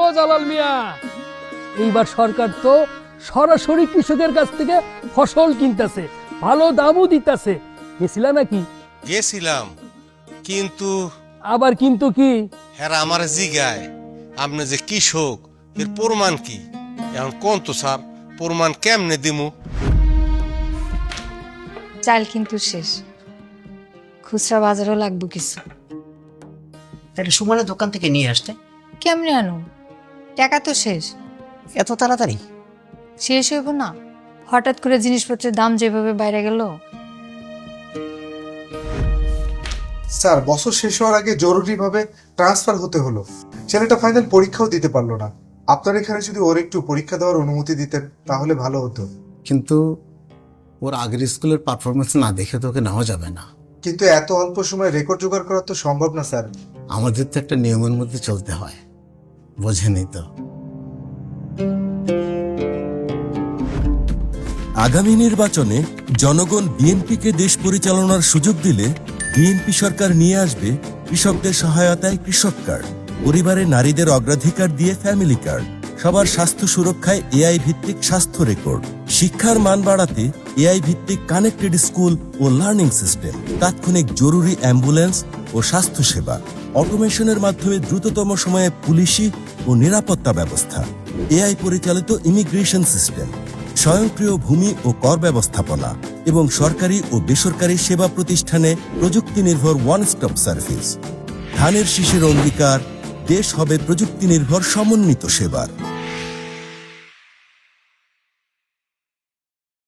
গো জালাল মিয়া, এইবার সরকার তো সরাসরি কৃষকের কাছ থেকে ফসল কিনতেছে, ভালো দামও দিতেছে। গেছিলা নাকি? গেছিলাম, কিন্তু আবার কিন্তু কি? হেরা আমার জিগায় আপনি যে কৃষক এর প্রমাণ কি? এখন কোন তো স্যার, প্রমাণ কেমনে দিমু? চাল কিন্তু শেষ, খুচরা বাজারও লাগবে কিছু। তাহলে সুমনের দোকান থেকে নিয়ে আসতে। কেমনে আনো? টাকা তো শেষ। এত তাড়াতাড়ি? শেষ হইব না? হঠাৎ করে জিনিসপত্রের দাম যেভাবে বাইরে গেল। স্যার, বছর শেষ হওয়ার আগে জরুরিভাবে ট্রান্সফার হতে হলো। ছেলেটা ফাইনাল পরীক্ষাও দিতে পারলো না। আপনার এখানে যদি ওর একটু পরীক্ষা দেওয়ার অনুমতি দিতেন তাহলে ভালো হতো। কিন্তু ওর আগের স্কুলের পারফরমেন্স না দেখে তো ওকে নেওয়া যাবে না। কিন্তু এত অল্প সময় রেকর্ড জোগাড় করা তো সম্ভব না স্যার। আমাদের তো একটা নিয়মের মধ্যে চলতে হয়, বোঝেনি তো। আগামী নির্বাচনে জনগণ বিএনপিকে দেশ পরিচালনার সুযোগ দিলে বিএনপি সরকার নিয়ে আসবে কৃষকদের সহায়তায় কৃষক কার্ড, পরিবারে নারীদের অগ্রাধিকার দিয়ে ফ্যামিলি কার্ড, সবার স্বাস্থ্য সুরক্ষায় এআই ভিত্তিক স্বাস্থ্য রেকর্ড, শিক্ষার মান বাড়াতে এআই ভিত্তিক কানেক্টেড স্কুল ও লার্নিং সিস্টেম, তাৎক্ষণিক জরুরি অ্যাম্বুলেন্স ও স্বাস্থ্য সেবা, অটোমেশনের মাধ্যমে দ্রুততম সময়ে পুলিশি ও নিরাপত্তা ব্যবস্থা, এআই পরিচালিত ইমিগ্রেশন সিস্টেম, স্বয়ংক্রিয় ভূমি ও কর ব্যবস্থাপনা এবং সরকারি ও বেসরকারি সেবা প্রতিষ্ঠানে প্রযুক্তি নির্ভর ওয়ান স্টপ সার্ভিস। ধানের শীষের অঙ্গীকার, দেশ হবে প্রযুক্তি নির্ভর সমন্বিত সেবার।